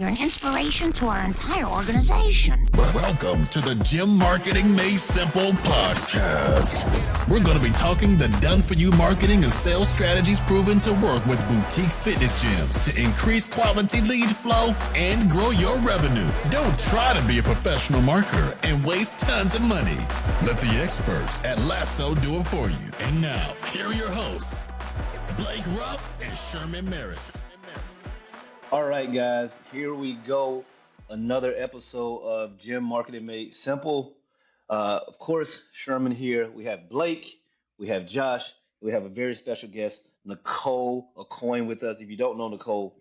You're an inspiration to our entire organization. Welcome to the Gym Marketing Made Simple podcast. We're going to be talking the done-for-you marketing and sales strategies proven to work with boutique fitness gyms to increase quality lead flow and grow your revenue. Don't try to be a professional marketer and waste tons of money. Let the experts at Lasso do it for you. And now, here are your hosts, Blake Ruff and Sherman Merricks. All right, guys, here we go. Another episode of Gym Marketing Made Simple. Of course, Sherman here. We have Blake, we have Josh, we have a very special guest, Nicole Aucoin, with us. If you don't know Nicole,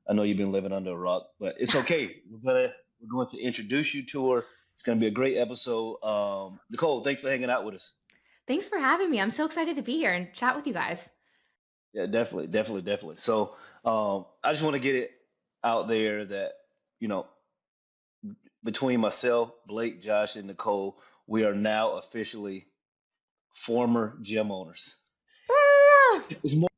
I know you've been living under a rock, but it's okay. We're going to introduce you to her. It's going to be a great episode. Nicole, thanks for hanging out with us. Thanks for having me. I'm so excited to be here and chat with you guys. Yeah, definitely. So I just want to get it out there that, between myself, Blake, Josh, and Nicole, we are now officially former gym owners. It's more.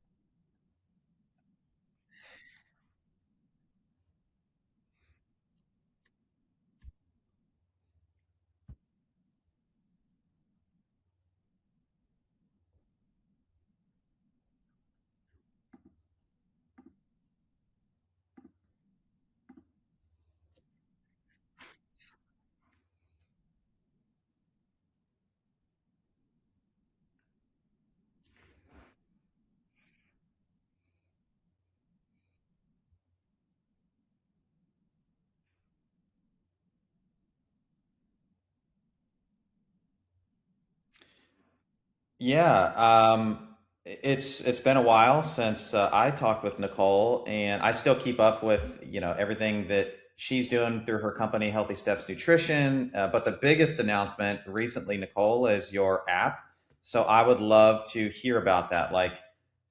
It's been a while since I talked with Nicole, and I still keep up with everything that she's doing through her company, Healthy Steps Nutrition. But the biggest announcement recently, Nicole, is your app. So I would love to hear about that. Like,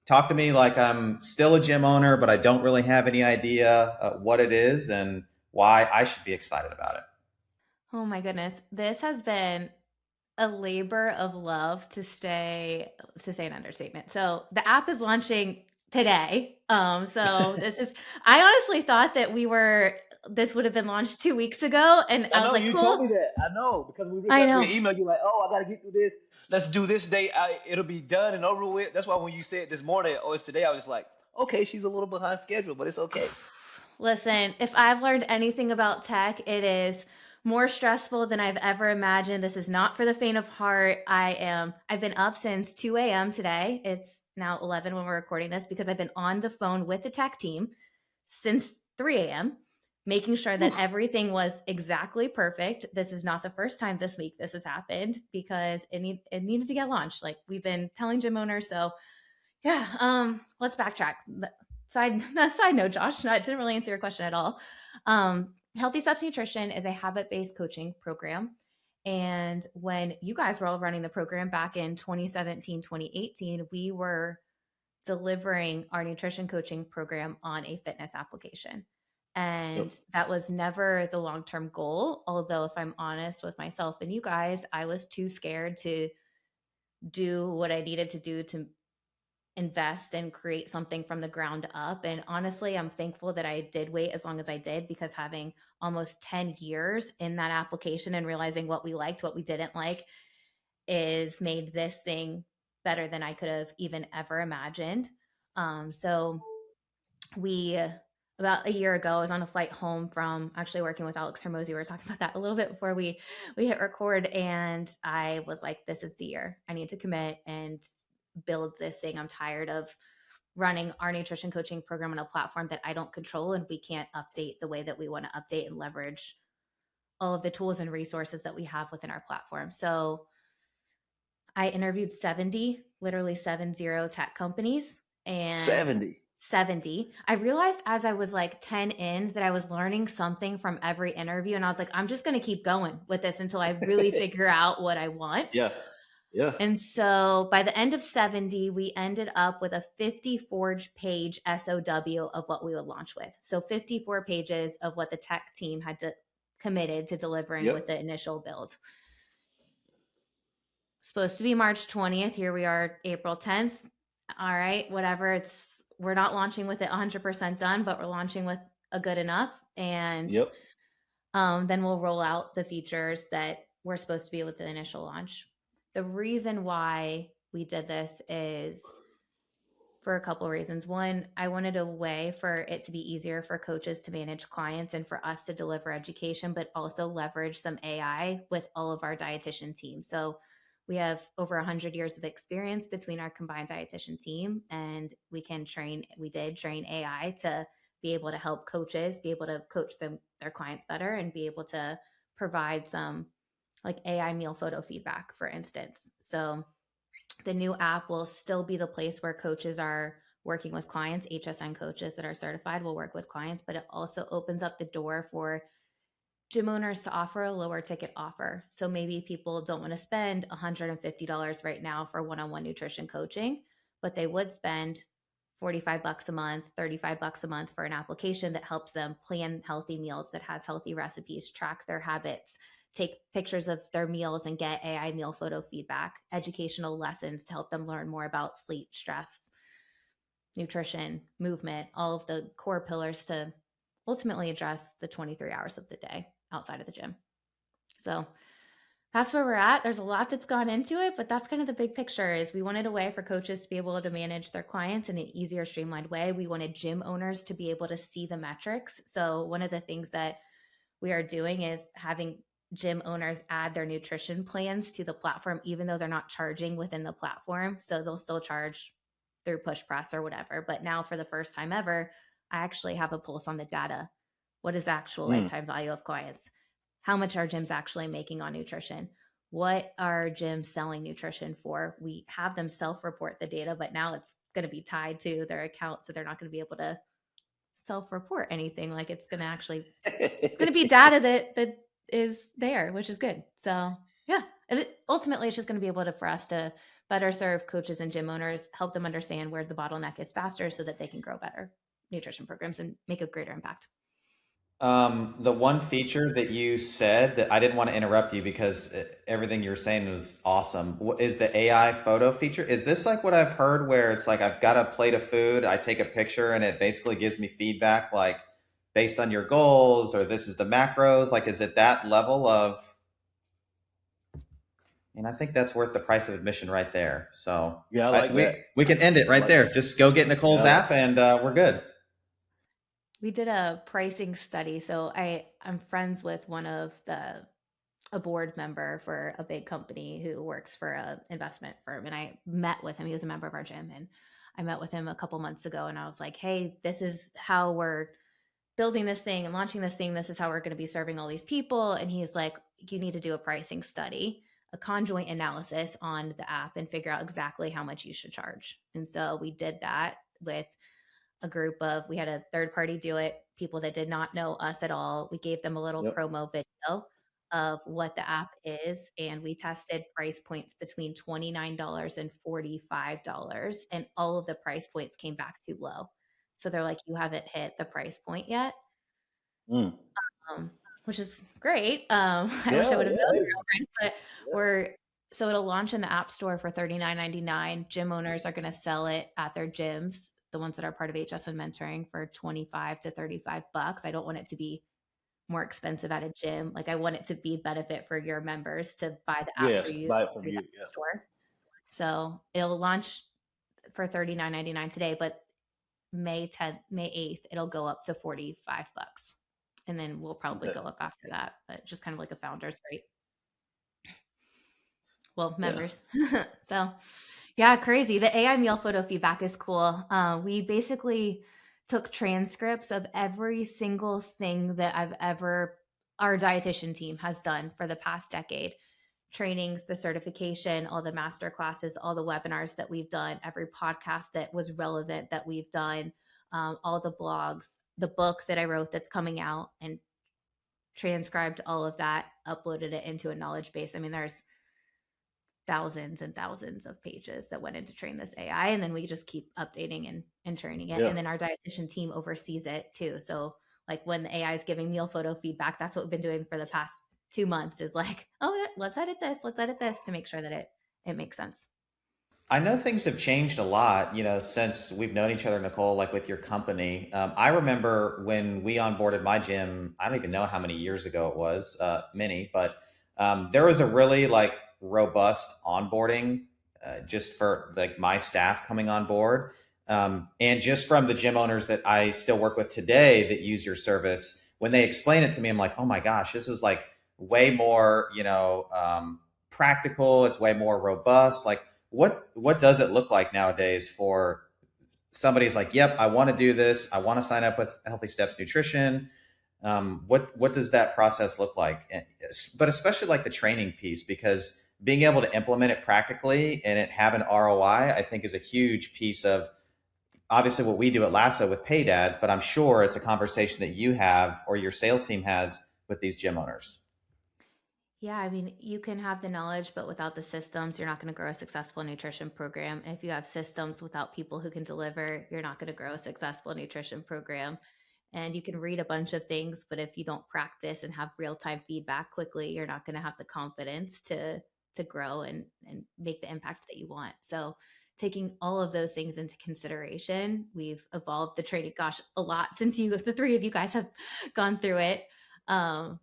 talk to me like I'm still a gym owner, but I don't really have any idea what it is and why I should be excited about it. Oh my goodness. This has been a labor of love to say an understatement. So the app is launching today. So I honestly thought that this would have been launched 2 weeks ago. And I was like, you cool. told me that. I know, because we I know. email you like, oh, I got to get through this. Let's do this date. It'll be done and over with. That's why when you said this morning, oh, it's today, I was like, okay, she's a little behind schedule, but it's okay. Listen, if I've learned anything about tech, it is more stressful than I've ever imagined. This is not for the faint of heart. I've been up since 2 a.m. today. It's now 11 when we're recording this because I've been on the phone with the tech team since 3 a.m., making sure that everything was exactly perfect. This is not the first time this week this has happened because it needed to get launched. Like we've been telling gym owners. So yeah, let's backtrack. Side note, Josh, that didn't really answer your question at all. Healthy Steps Nutrition is a habit-based coaching program. And when you guys were all running the program back in 2017, 2018, we were delivering our nutrition coaching program on a fitness application. And that was never the long-term goal. Although if I'm honest with myself and you guys, I was too scared to do what I needed to do to invest and create something from the ground up. And honestly, I'm thankful that I did wait as long as I did, because having almost 10 years in that application and realizing what we liked, what we didn't like, is made this thing better than I could have even ever imagined. So about a year ago, I was on a flight home from actually working with Alex Hermosi. We were talking about that a little bit before we hit record. And I was like, this is the year. I need to commit and build this thing. I'm tired of running our nutrition coaching program on a platform that I don't control, and we can't update the way that we want to update and leverage all of the tools and resources that we have within our platform. So I interviewed 70 tech companies, and 70. I realized as I was like 10 in that I was learning something from every interview. And I was like, I'm just going to keep going with this until I really figure out what I want. Yeah. And so by the end of 70, we ended up with a 54-page SOW of what we would launch with. So 54 pages of what the tech team had committed to delivering with the initial build. Supposed to be March 20th. Here we are, April 10th. All right, whatever. We're not launching with it 100% done, but we're launching with a good enough. And Yep. then we'll roll out the features that we're supposed to be with the initial launch. The reason why we did this is for a couple of reasons. One, I wanted a way for it to be easier for coaches to manage clients and for us to deliver education, but also leverage some AI with all of our dietitian team. So we have over 100 years of experience between our combined dietitian team, and we did train AI to be able to help coaches be able to coach their clients better and be able to provide some like AI meal photo feedback, for instance. So the new app will still be the place where coaches are working with clients. HSN coaches that are certified will work with clients, but it also opens up the door for gym owners to offer a lower ticket offer. So maybe people don't want to spend $150 right now for one-on-one nutrition coaching, but they would spend 45 bucks a month, 35 bucks a month for an application that helps them plan healthy meals, that has healthy recipes, track their habits, take pictures of their meals and get AI meal photo feedback, educational lessons to help them learn more about sleep, stress, nutrition, movement, all of the core pillars to ultimately address the 23 hours of the day outside of the gym. So that's where we're at. There's a lot that's gone into it, but that's kind of the big picture. Is we wanted a way for coaches to be able to manage their clients in an easier, streamlined way. We wanted gym owners to be able to see the metrics. So one of the things that we are doing is having gym owners add their nutrition plans to the platform, even though they're not charging within the platform. So they'll still charge through push press or whatever. But now for the first time ever, I actually have a pulse on the data. What is the actual lifetime value of clients? How much are gyms actually making on nutrition? What are gyms selling nutrition for? We have them self-report the data, but now it's going to be tied to their account. So they're not going to be able to self-report anything. Like it's going to actually going to be data that is there, which is good. So yeah, ultimately it's just going to be able to, for us to better serve coaches and gym owners, help them understand where the bottleneck is faster so that they can grow better nutrition programs and make a greater impact. The one feature that you said that I didn't want to interrupt you because everything you were saying was awesome is the AI photo feature. Is this like what I've heard where it's like I've got a plate of food, I take a picture and it basically gives me feedback like based on your goals or this is the macros? Like, is it that level of, and I think that's worth the price of admission right there. So Yeah, I like that. we can end it I right like there. that. Just go get Nicole's Yeah. app and we're good. We did a pricing study. So I'm friends with a board member for a big company who works for an investment firm. And I met with him. He was a member of our gym. And I met with him a couple months ago and I was like, hey, this is how we're building this thing and launching this thing. This is how we're going to be serving all these people. And he's like, you need to do a pricing study, a conjoint analysis on the app and figure out exactly how much you should charge. And so we did that with we had a third party do it, people that did not know us at all. We gave them a little Yep. promo video of what the app is, and we tested price points between $29 and $45, and all of the price points came back too low. So they're like, you haven't hit the price point yet, Mm. which is great. I wish I Yeah. would have Yeah. known Hey. about it, but Yeah. so it'll launch in the App Store for $39.99. Gym owners are going to sell it at their gyms, the ones that are part of HSN mentoring, for 25 to 35 bucks. I don't want it to be more expensive at a gym. Like I want it to be benefit for your members to buy the app Yeah. for you Buy it from through the you. App Yeah. Store. So it'll launch for $39.99 today, but May 10th, May 8th, it'll go up to 45 bucks. And then we'll probably Okay. go up after that, but just kind of like a founder's rate. Well, Yeah. members. So yeah, crazy. The AI meal photo feedback is cool. We basically took transcripts of every single thing that our dietitian team has done for the past decade. Trainings, the certification, all the master classes, all the webinars that we've done, every podcast that was relevant that we've done, all the blogs, the book that I wrote that's coming out, and transcribed all of that, uploaded it into a knowledge base. I mean, there's thousands and thousands of pages that went into train this AI. And then we just keep updating and training it. Yeah. And then our dietitian team oversees it too. So like when the AI is giving meal photo feedback, that's what we've been doing for the past 2 months is like, oh, let's edit this to make sure that it makes sense. I know things have changed a lot, since we've known each other, Nicole, like with your company. I remember when we onboarded my gym, I don't even know how many years ago it was, many, but there was a really like robust onboarding just for like my staff coming on board. And just from the gym owners that I still work with today that use your service, when they explain it to me, I'm like, oh my gosh, this is like way more, practical. It's way more robust. Like, what does it look like nowadays for somebody's like, yep, I want to do this. I want to sign up with Healthy Steps Nutrition. What does that process look like? But especially like the training piece, because being able to implement it practically and it have an ROI, I think is a huge piece of obviously what we do at Lasso with paid ads, but I'm sure it's a conversation that you have or your sales team has with these gym owners. Yeah, I mean, you can have the knowledge, but without the systems, you're not going to grow a successful nutrition program. And if you have systems without people who can deliver, you're not going to grow a successful nutrition program. And you can read a bunch of things, but if you don't practice and have real-time feedback quickly, you're not going to have the confidence to grow and make the impact that you want. So taking all of those things into consideration, we've evolved the training, gosh, a lot since the three of you guys have gone through it. Um,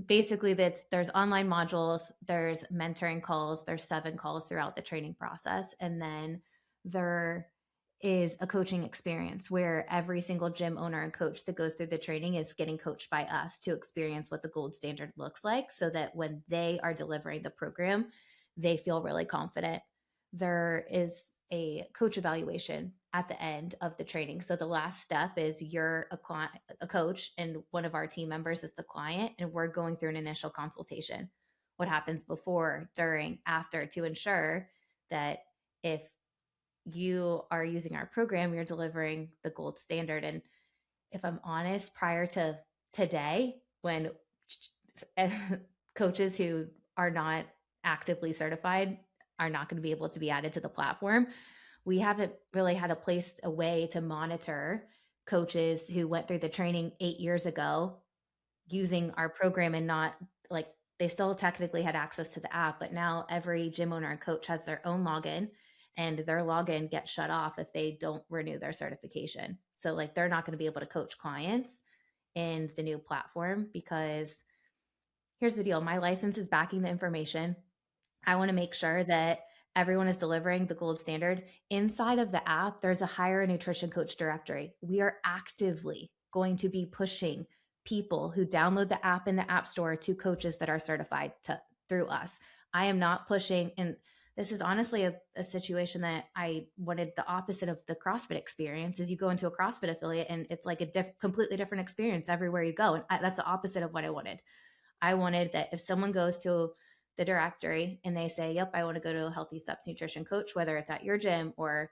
Basically there's online modules, there's mentoring calls, there's 7 calls throughout the training process, and then there is a coaching experience where every single gym owner and coach that goes through the training is getting coached by us to experience what the gold standard looks like, so that when they are delivering the program, they feel really confident. There is a coach evaluation at the end of the training. So the last step is you're a coach, and one of our team members is the client, and we're going through an initial consultation. What happens before, during, after, to ensure that if you are using our program, you're delivering the gold standard. And if I'm honest, prior to today, when coaches who are not actively certified are not going to be able to be added to the platform, we haven't really had a way to monitor coaches who went through the training 8 years ago using our program, and not like, they still technically had access to the app, but now every gym owner and coach has their own login, and their login gets shut off if they don't renew their certification. So like, they're not going to be able to coach clients in the new platform, because here's the deal. My license is backing the information. I want to make sure that everyone is delivering the gold standard. Inside of the app, there's a hire a nutrition coach directory. We are actively going to be pushing people who download the app in the app store to coaches that are certified through us. I am not pushing, and this is honestly a situation that I wanted the opposite of the CrossFit experience. Is you go into a CrossFit affiliate and it's like a completely different experience everywhere you go. And that's the opposite of what I wanted. I wanted that if someone goes to the directory and they say, yep, I want to go to a Healthy Steps Nutrition coach, whether it's at your gym or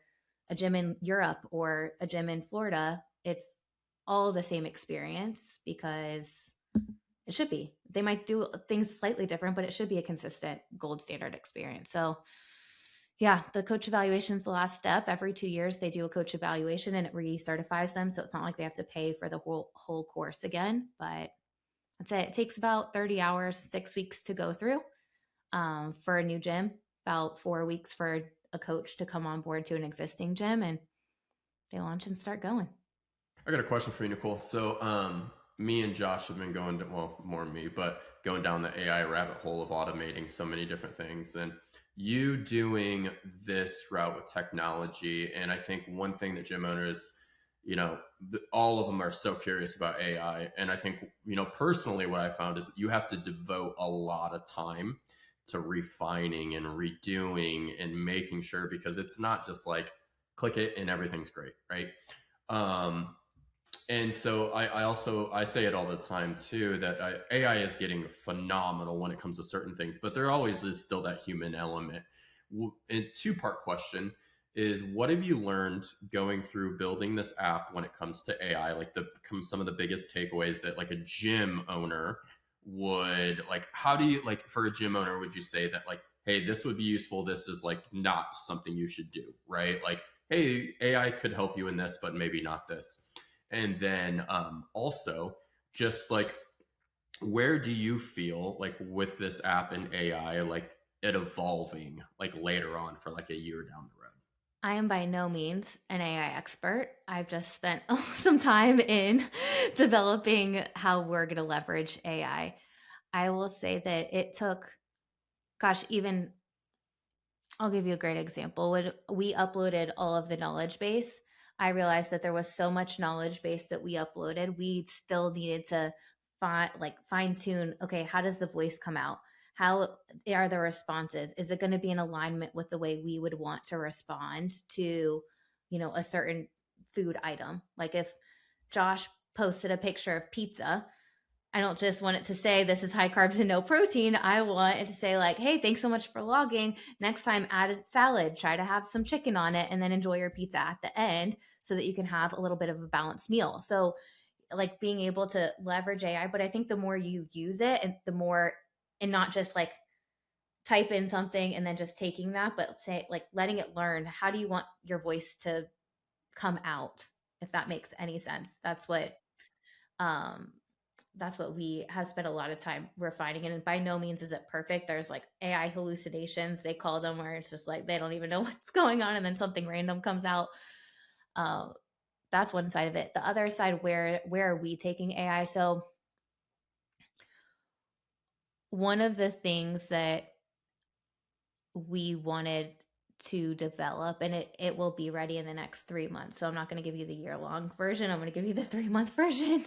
a gym in Europe or a gym in Florida, it's all the same experience, because it should be. They might do things slightly different, but it should be a consistent gold standard experience. So yeah, the coach evaluation is the last step. Every 2 years, they do a coach evaluation and it recertifies them. So it's not like they have to pay for the whole course again, but I'd say it takes about 30 hours, 6 weeks to go through. For a new gym, about 4 weeks for a coach to come on board to an existing gym, and they launch and start going. I got a question for you, Nicole. So me and Josh have been more me, but going down the AI rabbit hole of automating so many different things, and you doing this route with technology. And I think one thing that gym owners, all of them are so curious about AI. And I think, personally what I found is that you have to devote a lot of time to refining and redoing and making sure, because it's not just like click it and everything's great, right? And so I say it all the time too, that AI is getting phenomenal when it comes to certain things, but there always is still that human element. A 2-part question is, what have you learned going through building this app when it comes to AI? Like some of the biggest takeaways that like a gym owner would like, how do you, like, for a gym owner, would you say that like, hey, this would be useful, this is like not something you should do, right? Like, hey, AI could help you in this, but maybe not this. And then also just like, where do you feel like with this app and AI, like it evolving like later on for like a year down the road? I am by no means an AI expert. I've just spent some time in developing how we're going to leverage AI. I will say that it took, gosh, even I'll give you a great example. When we uploaded all of the knowledge base, I realized that there was so much knowledge base that we uploaded. We still needed to fine tune. Okay, how does the voice come out? How are the responses? Is it going to be in alignment with the way we would want to respond to, a certain food item? Like if Josh posted a picture of pizza, I don't just want it to say this is high carbs and no protein. I want it to say like, hey, thanks so much for logging. Next time, add a salad, try to have some chicken on it, and then enjoy your pizza at the end so that you can have a little bit of a balanced meal. So like being able to leverage AI, but I think the more you use it and the more, and not just like type in something and then just taking that, but say like letting it learn, how do you want your voice to come out? If that makes any sense. Um, that's what we have spent a lot of time refining. And by no means is it perfect. There's like AI hallucinations, they call them, where it's just like they don't even know what's going on and then something random comes out. That's one side of it. The other side, where are we taking AI? So one of the things that we wanted to develop, and it will be ready in the next 3 months. So I'm not going to give you the year-long version. I'm going to give you the 3-month version.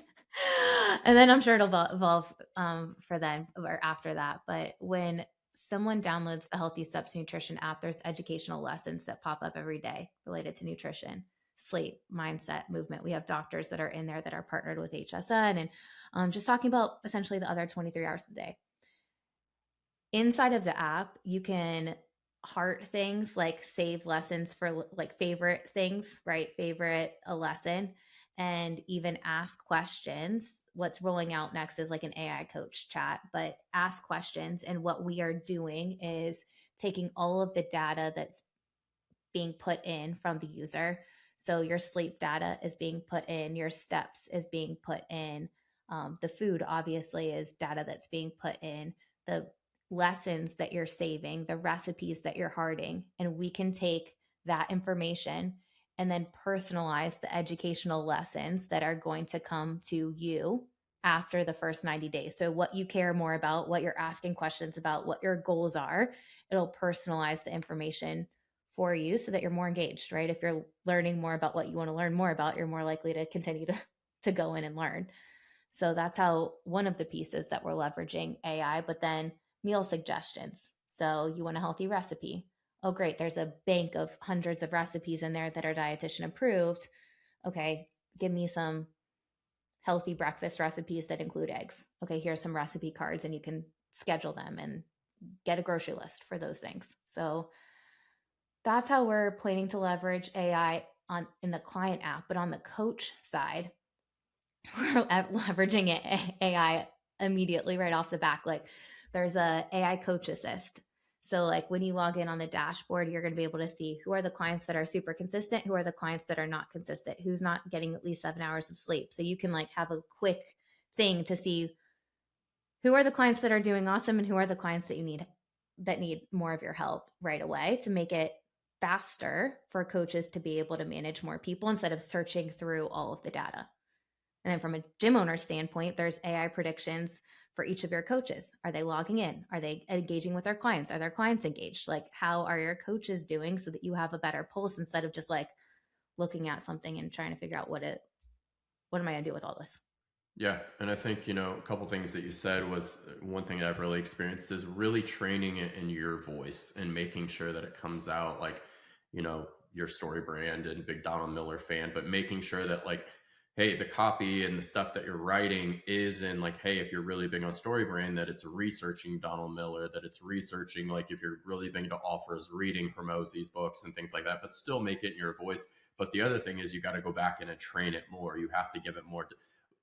And then I'm sure it'll evolve for then or after that. But when someone downloads the Healthy Steps Nutrition app, there's educational lessons that pop up every day related to nutrition, sleep, mindset, movement. We have doctors that are in there that are partnered with HSN and just talking about essentially the other 23 hours a day. Inside of the app, you can heart things, like save lessons for like favorite things, right? Favorite a lesson, and even ask questions. What's rolling out next is like an AI coach chat, but ask questions. And what we are doing is taking all of the data that's being put in from the user. So your sleep data is being put in, your steps is being put in, the food obviously is data that's being put in, the lessons that you're saving, the recipes that you're hearting, and we can take that information and then personalize the educational lessons that are going to come to you after the first 90 days. So what you care more about, what you're asking questions about, what your goals are, it'll personalize the information for you so that you're more engaged, right? If you're learning more about what you want to learn more about, you're more likely to continue to go in and learn. So that's how one of the pieces that we're leveraging AI, but then meal suggestions. So you want a healthy recipe. Oh, great. There's a bank of hundreds of recipes in there that are dietitian approved. Okay, give me some healthy breakfast recipes that include eggs. Okay, here's some recipe cards and you can schedule them and get a grocery list for those things. So that's how we're planning to leverage AI in the client app. But on the coach side, we're leveraging AI immediately right off the back. Like there's a AI coach assist. So like when you log in on the dashboard, you're going to be able to see who are the clients that are super consistent, who are the clients that are not consistent, who's not getting at least 7 hours of sleep. So you can like have a quick thing to see who are the clients that are doing awesome and who are the clients that need more of your help right away, to make it faster for coaches to be able to manage more people instead of searching through all of the data. And then from a gym owner standpoint, there's AI predictions for each of your coaches. Are they logging in? Are they engaging with their clients? Are their clients engaged? Like how are your coaches doing, so that you have a better pulse instead of just like looking at something and trying to figure out what am I going to do with all this? Yeah. And I think, a couple things that you said was one thing that I've really experienced is really training it in your voice and making sure that it comes out like, your story brand and big Donald Miller fan, but making sure that like, hey, the copy and the stuff that you're writing is in like, hey, if you're really big on story brand, that it's researching Donald Miller, that it's researching, like if you're really big into offers, reading Hormozi's books and things like that, but still make it in your voice. But the other thing is you got to go back in and train it more. You have to give it more.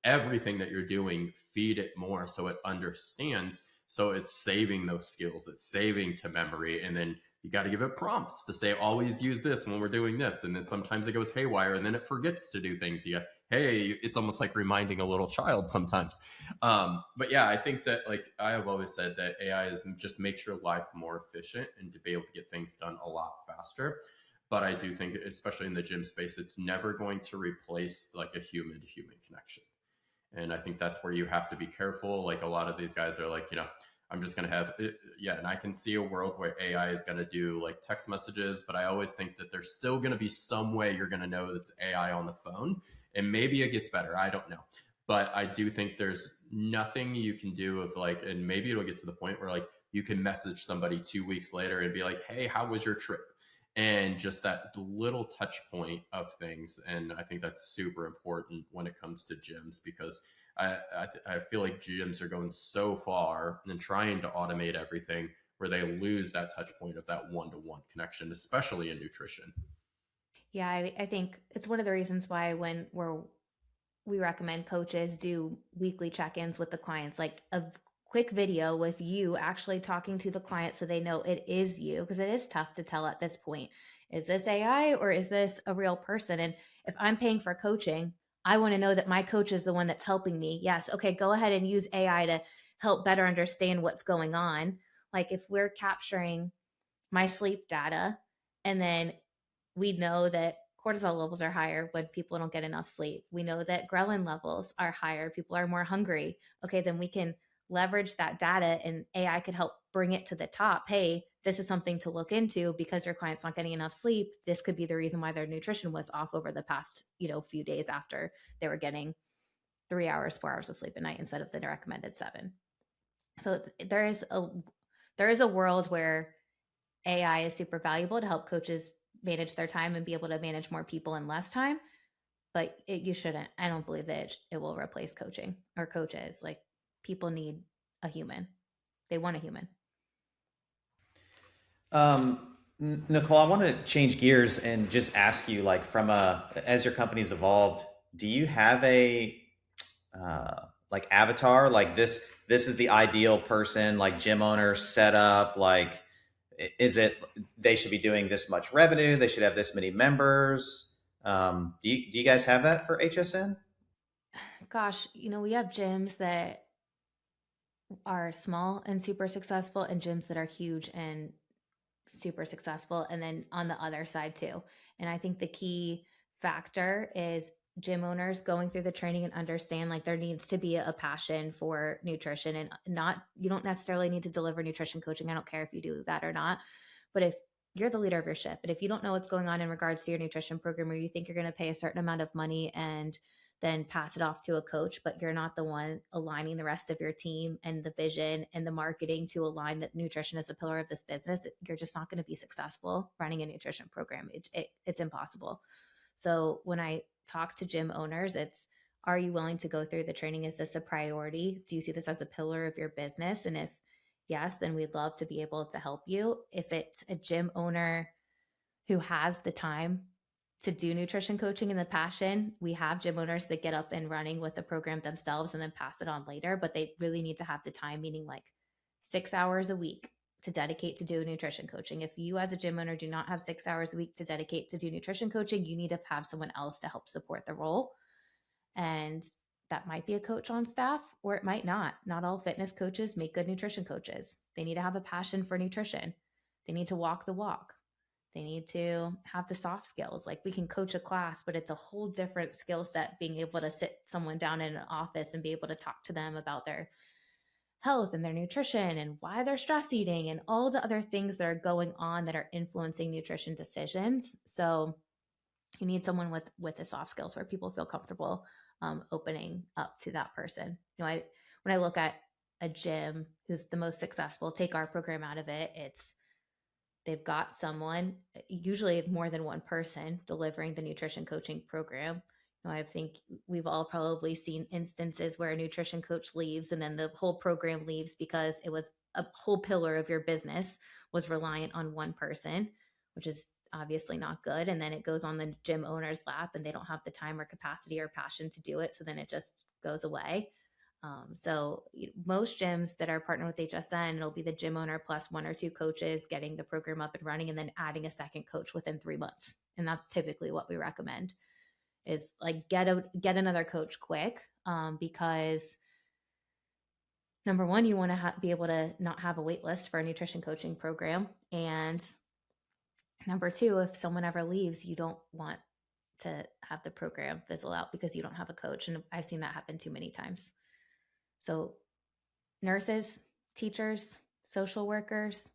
Everything that you're doing, feed it more so it understands. So it's saving those skills, it's saving to memory, and then You got to give it prompts to say, always use this when we're doing this. And then sometimes it goes haywire and then it forgets to do things. Hey, it's almost like reminding a little child sometimes. But yeah, I think that, like I have always said, that AI is just makes your life more efficient and to be able to get things done a lot faster. But I do think, especially in the gym space, it's never going to replace like a human to human connection. And I think that's where you have to be careful. Like a lot of these guys are like, I'm just going to have it. Yeah. And I can see a world where AI is going to do like text messages, but I always think that there's still going to be some way you're going to know it's AI on the phone, and maybe it gets better. I don't know. But I do think there's nothing you can do of like, and maybe it'll get to the point where like you can message somebody 2 weeks later and be like, hey, how was your trip? And just that little touch point of things. And I think that's super important when it comes to gyms, because I feel like gyms are going so far and trying to automate everything where they lose that touch point of that one-to-one connection, especially in nutrition. Yeah, I think it's one of the reasons why when we recommend coaches do weekly check-ins with the clients, like a quick video with you actually talking to the client so they know it is you, because it is tough to tell at this point, is this AI or is this a real person? And if I'm paying for coaching, I want to know that my coach is the one that's helping me. Yes, okay, go ahead and use AI to help better understand what's going on. Like if we're capturing my sleep data and then we know that cortisol levels are higher when people don't get enough sleep. We know that ghrelin levels are higher. People are more hungry. Okay, then we can leverage that data and AI could help bring it to the top. Hey, this is something to look into because your client's not getting enough sleep. This could be the reason why their nutrition was off over the past, few days after they were getting 3 hours, 4 hours of sleep a night instead of the recommended 7. So there is a world where AI is super valuable to help coaches manage their time and be able to manage more people in less time. But you shouldn't. I don't believe that it will replace coaching or coaches. Like people need a human. They want a human. Nicole, I want to change gears and just ask you, like, as your company's evolved, do you have a like avatar? Like this is the ideal person, like gym owner setup. Like, is it they should be doing this much revenue? They should have this many members. Do you guys have that for HSN? Gosh, we have gyms that are small and super successful and gyms that are huge and super successful. And then on the other side too. And I think the key factor is gym owners going through the training and understand like there needs to be a passion for nutrition, and you don't necessarily need to deliver nutrition coaching. I don't care if you do that or not, but if you're the leader of your ship, but if you don't know what's going on in regards to your nutrition program, or you think you're going to pay a certain amount of money and then pass it off to a coach, but you're not the one aligning the rest of your team and the vision and the marketing to align that nutrition is a pillar of this business, you're just not going to be successful running a nutrition program. It's impossible. So when I talk to gym owners, are you willing to go through the training? Is this a priority? Do you see this as a pillar of your business? And if yes, then we'd love to be able to help you. If it's a gym owner who has the time to do nutrition coaching and the passion, we have gym owners that get up and running with the program themselves and then pass it on later, but they really need to have the time, meaning like 6 hours a week to dedicate to do nutrition coaching. If you as a gym owner do not have 6 hours a week to dedicate to do nutrition coaching, you need to have someone else to help support the role. And that might be a coach on staff, or it might not. Not all fitness coaches make good nutrition coaches. They need to have a passion for nutrition. They need to walk the walk. They need to have the soft skills. Like we can coach a class, but it's a whole different skill set being able to sit someone down in an office and be able to talk to them about their health and their nutrition and why they're stress eating and all the other things that are going on that are influencing nutrition decisions. So you need someone with the soft skills where people feel comfortable opening up to that person. When I look at a gym who's the most successful, take our program out of it, they've got someone, usually more than one person, delivering the nutrition coaching program. I think we've all probably seen instances where a nutrition coach leaves and then the whole program leaves because it was a whole pillar of your business was reliant on one person, which is obviously not good. And then it goes on the gym owner's lap and they don't have the time or capacity or passion to do it. So then it just goes away. So most gyms that are partnered with HSN, it'll be the gym owner plus 1 or 2 coaches getting the program up and running, and then adding a second coach within 3 months. And that's typically what we recommend, is like get another coach quick, because number one, you want to be able to not have a wait list for a nutrition coaching program. And number two, if someone ever leaves, you don't want to have the program fizzle out because you don't have a coach. And I've seen that happen too many times. So nurses, teachers, social workers,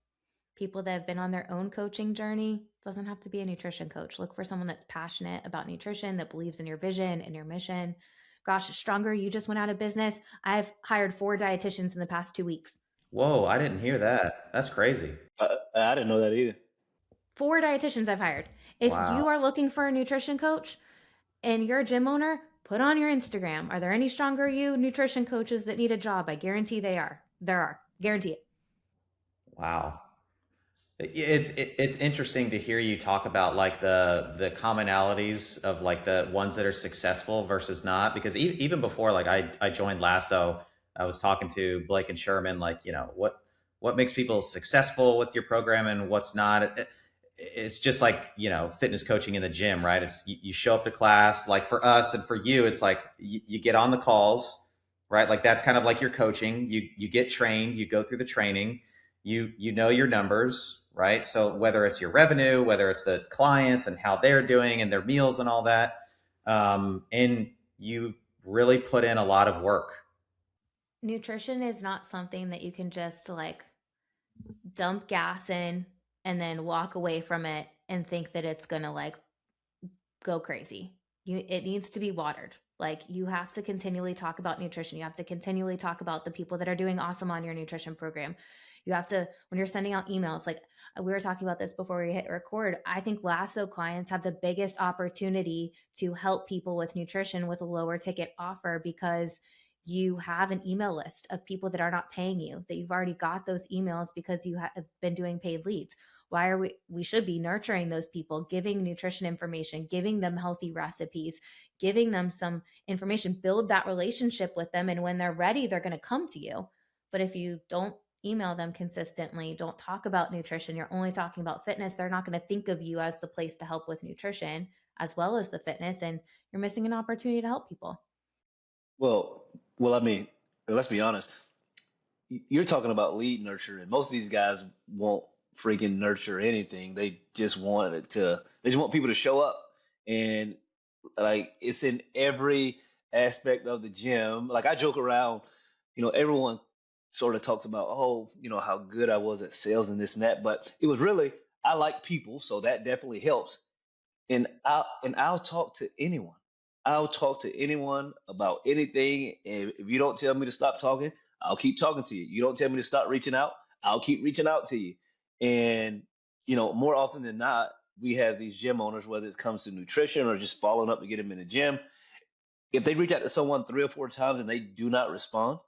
people that have been on their own coaching journey, doesn't have to be a nutrition coach. Look for someone that's passionate about nutrition, that believes in your vision and your mission. Gosh, Stronger, you just went out of business. I've hired 4 dietitians in the past 2 weeks. Whoa, I didn't hear that. That's crazy. I didn't know that either. 4 dietitians I've hired. If Wow. you are looking for a nutrition coach and you're a gym owner, put on your Instagram, are there any Stronger You nutrition coaches that need a job? I guarantee there are. Guarantee it. Wow. It's interesting to hear you talk about like the commonalities of like the ones that are successful versus not, because even before like I joined Lasso, I was talking to Blake and Sherman, like, what makes people successful with your program and what's not. It's just like, fitness coaching in the gym, right? It's you show up to class. Like for us and for you, it's like you get on the calls, right? Like that's kind of like your coaching. You get trained, you go through the training, you know your numbers, right? So whether it's your revenue, whether it's the clients and how they're doing and their meals and all that, and you really put in a lot of work. Nutrition is not something that you can just like dump gas in and then walk away from it and think that it's going to like go crazy. It needs to be watered. Like you have to continually talk about nutrition. You have to continually talk about the people that are doing awesome on your nutrition program. You have to, when you're sending out emails, like we were talking about this before we hit record, I think Lasso clients have the biggest opportunity to help people with nutrition with a lower ticket offer, because you have an email list of people that are not paying you, that you've already got those emails because you have been doing paid leads. Why are we should be nurturing those people, giving nutrition information, giving them healthy recipes, giving them some information, build that relationship with them. And when they're ready, they're going to come to you. But if you don't email them consistently, don't talk about nutrition, you're only talking about fitness, they're not going to think of you as the place to help with nutrition as well as the fitness. And you're missing an opportunity to help people. Well, I mean, let's be honest. You're talking about lead nurture, and most of these guys won't freaking nurture anything. They just want people to show up, and like it's in every aspect of the gym. Like I joke around, everyone sort of talks about, oh, how good I was at sales and this and that, but it was really I like people, so that definitely helps. And I'll talk to anyone. I'll talk to anyone about anything. And if you don't tell me to stop talking, I'll keep talking to you. You don't tell me to stop reaching out, I'll keep reaching out to you. And more often than not, we have these gym owners, whether it comes to nutrition or just following up to get them in the gym. If they reach out to someone 3 or 4 times and they do not respond,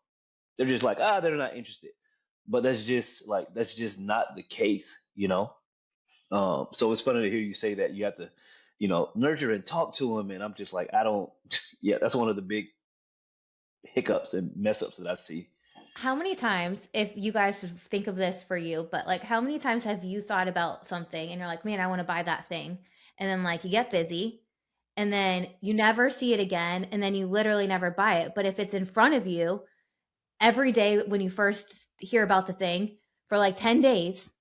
they're just like, they're not interested. But that's just not the case. So it's funny to hear you say that you have to, nurture and talk to them. And I'm just like, I don't, yeah, that's one of the big hiccups and mess ups that I see. How many times, if you guys think of this for you, but like how many times have you thought about something and you're like, man, I want to buy that thing. And then like you get busy and then you never see it again. And then you literally never buy it. But if it's in front of you every day when you first hear about the thing for like 10 days,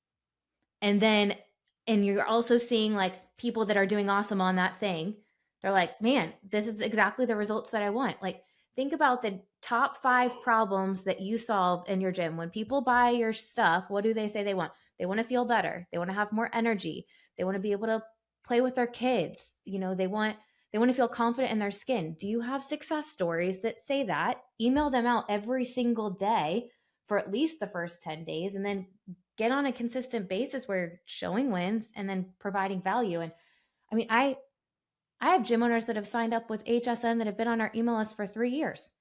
and you're also seeing like people that are doing awesome on that thing, they're like, man, this is exactly the results that I want. Like think about the top 5 problems that you solve in your gym. When people buy your stuff, what do they say they want? They want to feel better. They want to have more energy. They want to be able to play with their kids. They want to feel confident in their skin. Do you have success stories that say that? Email them out every single day for at least the first 10 days, and then get on a consistent basis where you're showing wins and then providing value. And I mean, I have gym owners that have signed up with HSN that have been on our email list for 3 years.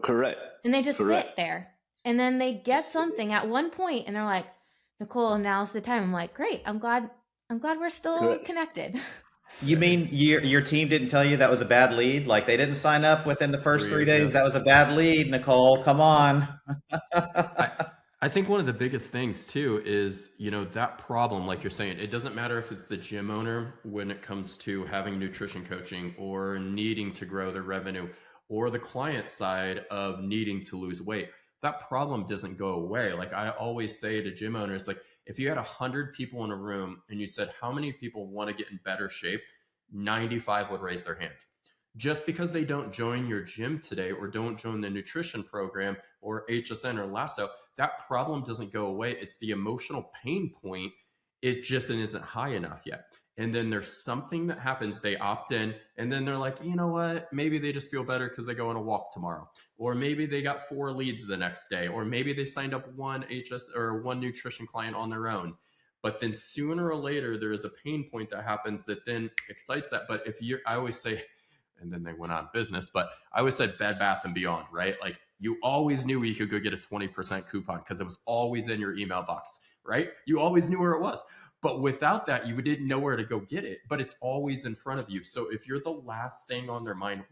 Correct. And they just sit there, and then they get something at one point and they're like, Nicole, now's the time. I'm like, great. I'm glad we're still connected. You mean your team didn't tell you that was a bad lead? Like they didn't sign up within the first 3 3 years days? ago. That was a bad lead, Nicole. Come on. I I think one of the biggest things too is, that problem, like you're saying, it doesn't matter if it's the gym owner when it comes to having nutrition coaching or needing to grow their revenue, or the client side of needing to lose weight. That problem doesn't go away. Like I always say to gym owners, like if you had 100 people in a room and you said, how many people want to get in better shape? 95 would raise their hand. Just because they don't join your gym today or don't join the nutrition program or HSN or Lasso, that problem doesn't go away. It's the emotional pain point. It just isn't high enough yet. And then there's something that happens. They opt in and then they're like, you know what? Maybe they just feel better because they go on a walk tomorrow. Or maybe they got 4 leads the next day. Or maybe they signed up one HS or one nutrition client on their own. But then sooner or later, there is a pain point that happens that then excites that. But I always say, and then they went on business. But I always said Bed Bath and Beyond, right? Like you always knew you could go get a 20% coupon because it was always in your email box, right? You always knew where it was. But without that, you didn't know where to go get it. But it's always in front of you. So if you're the last thing on their mind,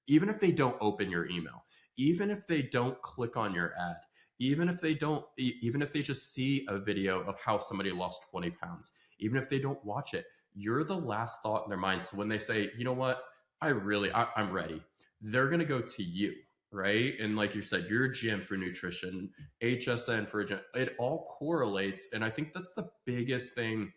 even if they don't open your email, even if they don't click on your ad, even if they just see a video of how somebody lost 20 pounds, even if they don't watch it, you're the last thought in their mind. So when they say, you know what, I'm ready, they're going to go to you, right? And like you said, your gym for nutrition, HSN for a gym, it all correlates. And I think that's the biggest thing.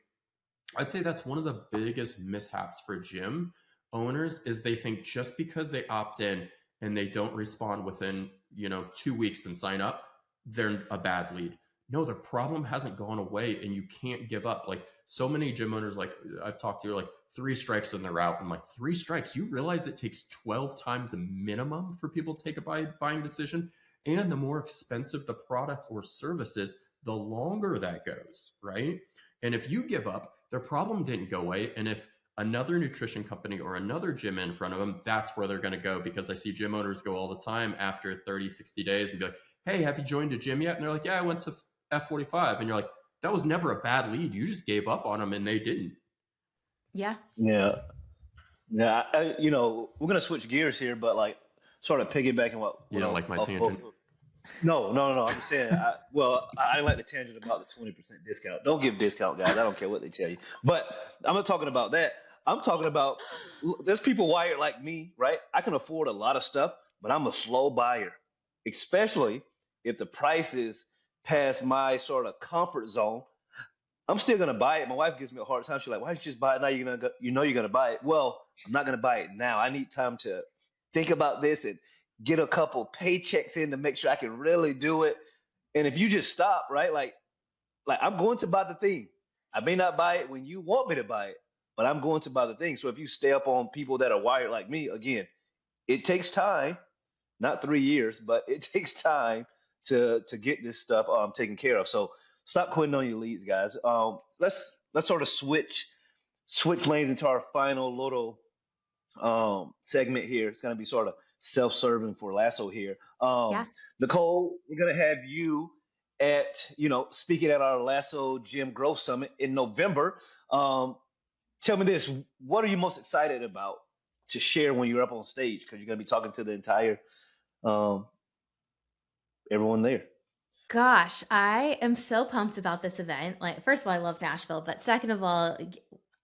I'd say that's one of the biggest mishaps for gym owners is they think just because they opt in and they don't respond within, 2 weeks and sign up, they're a bad lead. No, the problem hasn't gone away and you can't give up. Like so many gym owners, like I've talked to, are like 3 strikes and they're out. I'm like, 3 strikes? You realize it takes 12 times a minimum for people to take a buying decision? And the more expensive the product or service is, the longer that goes, right? And if you give up, their problem didn't go away. And if another nutrition company or another gym in front of them, that's where they're going to go. Because I see gym owners go all the time after 30, 60 days and be like, hey, have you joined a gym yet? And they're like, yeah, I went to F45. And you're like, that was never a bad lead. You just gave up on them and they didn't. Yeah. Yeah. Yeah. We're gonna switch gears here, but like sort of piggybacking You don't like my tangent? No. I'm just saying. I like the tangent about the 20% discount. Don't give discount, guys. I don't care what they tell you. But I'm not talking about that. I'm talking about there's people wired like me, right? I can afford a lot of stuff, but I'm a slow buyer, especially if the price is past my sort of comfort zone. I'm still gonna buy it. My wife gives me a hard time. She's like, "Why don't you just buy it now? You're gonna buy it." Well, I'm not gonna buy it now. I need time to think about this and get a couple paychecks in to make sure I can really do it. And if you just stop, right? Like I'm going to buy the thing. I may not buy it when you want me to buy it, but I'm going to buy the thing. So if you stay up on people that are wired like me, again, it takes time, not 3 years, but it takes time to get this stuff taken care of. So stop quitting on your leads, guys. Let's sort of switch lanes into our final little segment here. It's going to be sort of self-serving for Lasso here. Yeah. Nicole, we're going to have you speaking at our Lasso Gym Growth Summit in November. Tell me this: what are you most excited about to share when you're up on stage? Because you're going to be talking to the entire everyone there. Gosh, I am so pumped about this event. Like, first of all, I love Nashville, but second of all,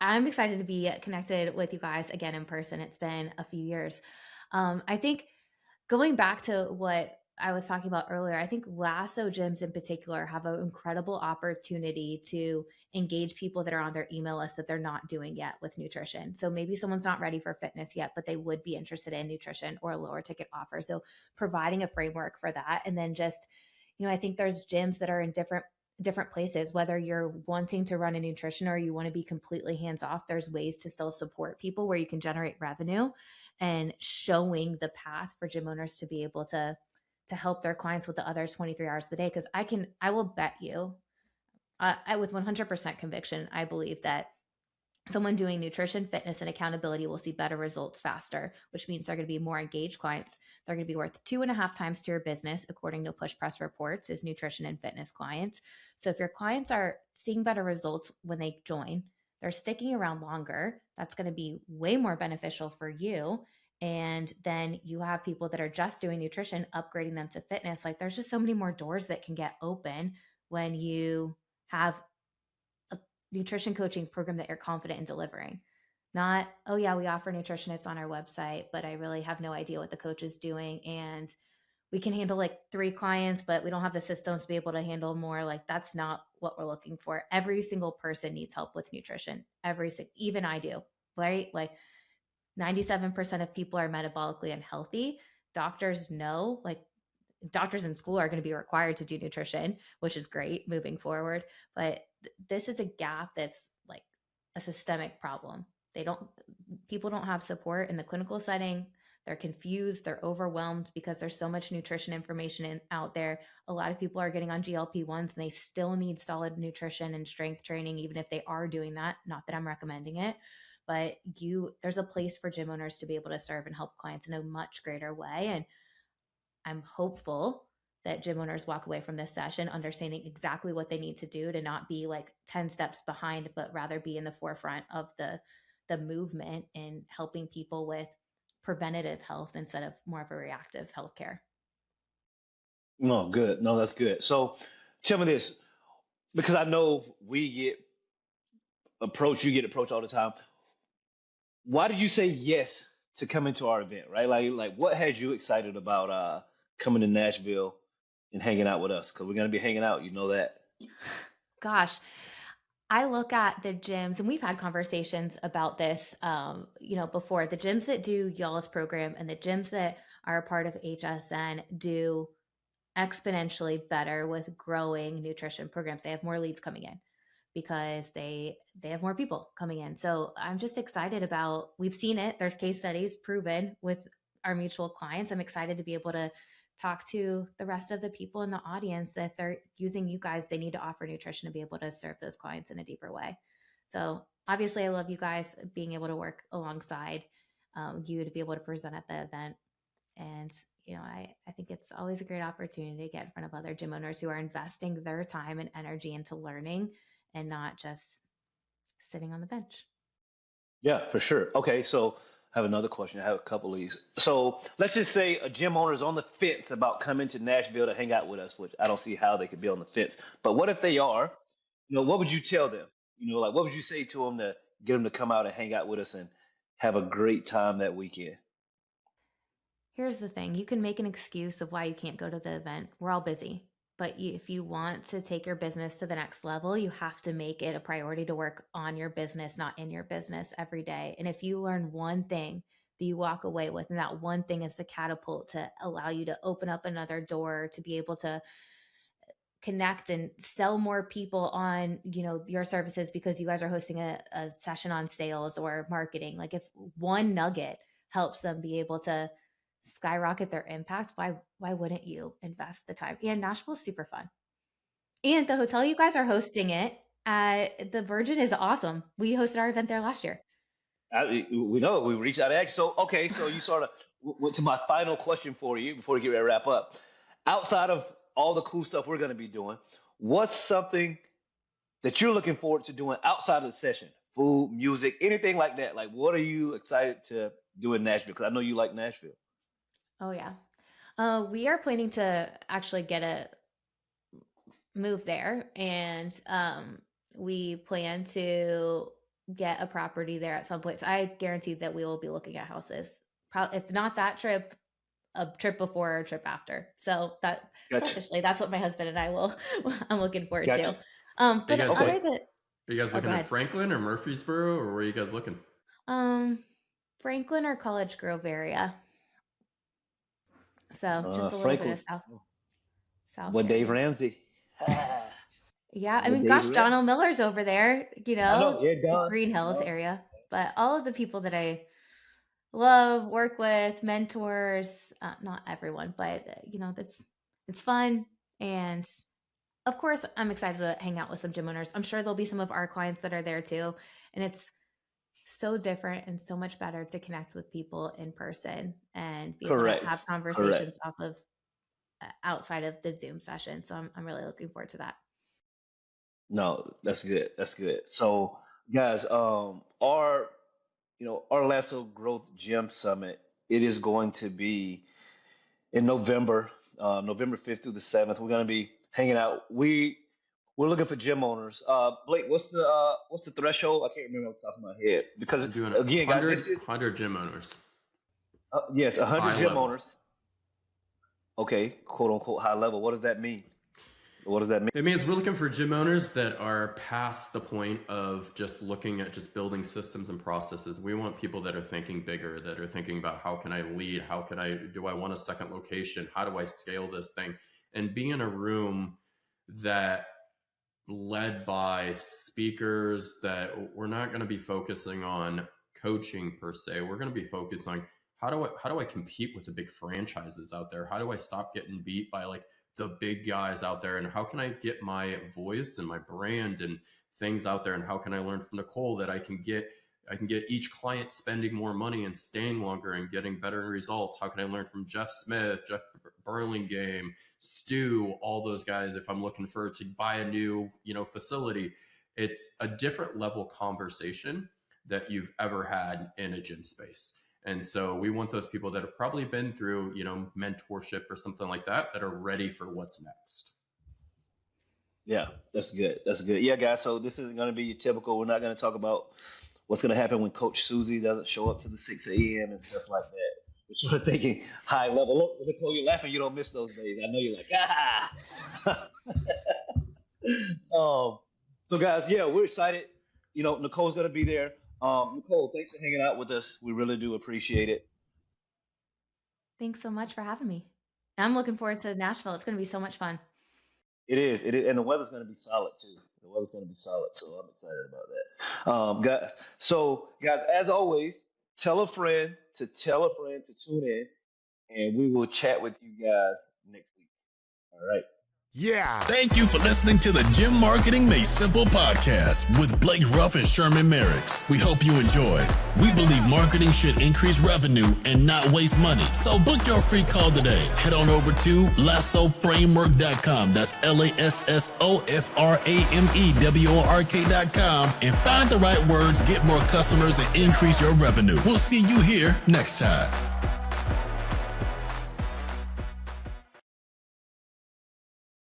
I'm excited to be connected with you guys again in person. It's been a few years. I think going back to what I was talking about earlier, I think Lasso gyms in particular have an incredible opportunity to engage people that are on their email list that they're not doing yet with nutrition. So maybe someone's not ready for fitness yet, but they would be interested in nutrition or a lower ticket offer. So providing a framework for that. And then just, I think there's gyms that are in different places, whether you're wanting to run a nutrition or you want to be completely hands off, there's ways to still support people where you can generate revenue and showing the path for gym owners to be able to help their clients with the other 23 hours of the day. Cause I will bet you, I with 100% conviction, I believe that someone doing nutrition, fitness, and accountability will see better results faster, which means they're going to be more engaged clients. They're going to be worth 2.5 times to your business, according to Push Press reports, is nutrition and fitness clients. So if your clients are seeing better results when they join, they're sticking around longer. That's going to be way more beneficial for you. And then you have people that are just doing nutrition, upgrading them to fitness. Like there's just so many more doors that can get open when you have a nutrition coaching program that you're confident in delivering. Not, oh yeah, we offer nutrition, it's on our website, but I really have no idea what the coach is doing. And we can handle like 3 clients, but we don't have the systems to be able to handle more. Like that's not what we're looking for. Every single person needs help with nutrition. Even I do, right? Like 97% of people are metabolically unhealthy. Doctors know, like doctors in school are going to be required to do nutrition, which is great moving forward. But this is a gap that's like a systemic problem. People don't have support in the clinical setting. They're confused. They're overwhelmed because there's so much nutrition information out there. A lot of people are getting on GLP-1s and they still need solid nutrition and strength training, even if they are doing that. Not that I'm recommending it, but there's a place for gym owners to be able to serve and help clients in a much greater way. And I'm hopeful that gym owners walk away from this session understanding exactly what they need to do to not be like 10 steps behind, but rather be in the forefront of the movement in helping people with preventative health instead of more of a reactive healthcare. No, good. No, that's good. So tell me this, because I know you get approached all the time. Why did you say yes to come into our event, right? Like what had you excited about coming to Nashville and hanging out with us? Because we're gonna be hanging out, you know that. Gosh, I look at the gyms, and we've had conversations about this, before. The gyms that do y'all's program and the gyms that are a part of HSN do exponentially better with growing nutrition programs. They have more leads coming in because they have more people coming in. So I'm just excited we've seen it. There's case studies proven with our mutual clients. I'm excited to be able to talk to the rest of the people in the audience that if they're using you guys, they need to offer nutrition to be able to serve those clients in a deeper way. So obviously I love you guys being able to work alongside you to be able to present at the event. And, I think it's always a great opportunity to get in front of other gym owners who are investing their time and energy into learning and not just sitting on the bench. Yeah, for sure. Okay, so I have another question. I have a couple of these. So let's just say a gym owner is on the fence about coming to Nashville to hang out with us, which I don't see how they could be on the fence. But what if they are? What would you tell them? Like what would you say to them to get them to come out and hang out with us and have a great time that weekend? Here's the thing. You can make an excuse of why you can't go to the event. We're all busy. But if you want to take your business to the next level, you have to make it a priority to work on your business, not in your business every day. And if you learn one thing that you walk away with, and that one thing is the catapult to allow you to open up another door, to be able to connect and sell more people on, your services because you guys are hosting a session on sales or marketing. Like if one nugget helps them be able to skyrocket their impact, why wouldn't you invest the time? And Nashville's super fun. And the hotel you guys are hosting it at the Virgin is awesome. We hosted our event there last year. We know we reached out to X. So okay, so you sort of went to my final question for you before we get ready to wrap up. Outside of all the cool stuff we're going to be doing, what's something that you're looking forward to doing outside of the session? Food, music, anything like that. Like, what are you excited to do in Nashville? Because I know you like Nashville. Oh yeah. We are planning to actually get a move there, and we plan to get a property there at some point. So I guarantee that we will be looking at houses. Probably, if not that trip, a trip before or a trip after. So that Gotcha. selfishly, that's what my husband and I I'm looking forward Gotcha. to. But guys other like- than, Are you guys looking at Franklin or Murfreesboro, or where are you guys looking? Franklin or College Grove area. So just a little Franklin. bit of south. What Dave area. Ramsey? Yeah, I What mean, Dave gosh, Ramsey? Donald Miller's over there, I know. Yeah, the Don. Green Hills Don. area. But all of the people that I love, work with, mentors, not everyone, but it's fun. And of course, I'm excited to hang out with some gym owners. I'm sure there'll be some of our clients that are there too. And it's so different and so much better to connect with people in person and be able Correct. to have conversations off of outside of the Zoom session. So I'm really looking forward to that. No, that's good. That's good. So Guys, our Lasso Growth Gym Summit, it is going to be in November, November 5th through the 7th. We're going to be hanging out. We're looking for gym owners. Blake, what's the threshold? I can't remember off the top of my head because I'm doing again, guys, 100, this is 100 gym owners. yes, 100 High gym level. owners. Okay, quote unquote high level. What does that mean? What does that mean? It means we're looking for gym owners that are past the point of just looking at just building systems and processes. We want people that are thinking bigger, that are thinking about how can I lead? Do I want a second location? How do I scale this thing? And be in a room that led by speakers that we're not going to be focusing on coaching per se. We're going to be focused on how do I compete with the big franchises out there? How do I stop getting beat by like the big guys out there? And how can I get my voice and my brand and things out there? And how can I learn from Nicole that I can get each client spending more money and staying longer and getting better results? How can I learn from Jeff Smith, Jeff Burlingame, Stu, all those guys if I'm looking to buy a new, facility? It's a different level conversation that you've ever had in a gym space. And so we want those people that have probably been through, mentorship or something like that are ready for what's next. Yeah, that's good. That's good. Yeah, guys. So this isn't going to be your typical. We're not going to talk about what's going to happen when Coach Susie doesn't show up to the 6 a.m. and stuff like that. We're sort of thinking high level. Look, Nicole, you're laughing. You don't miss those days. I know you're like, ah. So guys, yeah, we're excited. Nicole's going to be there. Nicole, thanks for hanging out with us. We really do appreciate it. Thanks so much for having me. I'm looking forward to Nashville. It's going to be so much fun. It is, and the weather's going to be solid too. The weather's going to be solid, so I'm excited about that. Guys, guys, as always, tell a friend to tune in, and we will chat with you guys next week. All right. Yeah. Thank you for listening to the Gym Marketing Made Simple podcast with Blake Ruff and Sherman Merricks. We hope you enjoy. We believe marketing should increase revenue and not waste money. So book your free call today. Head on over to lassoframework.com. That's lassoframework.com and find the right words, get more customers, and increase your revenue. We'll see you here next time.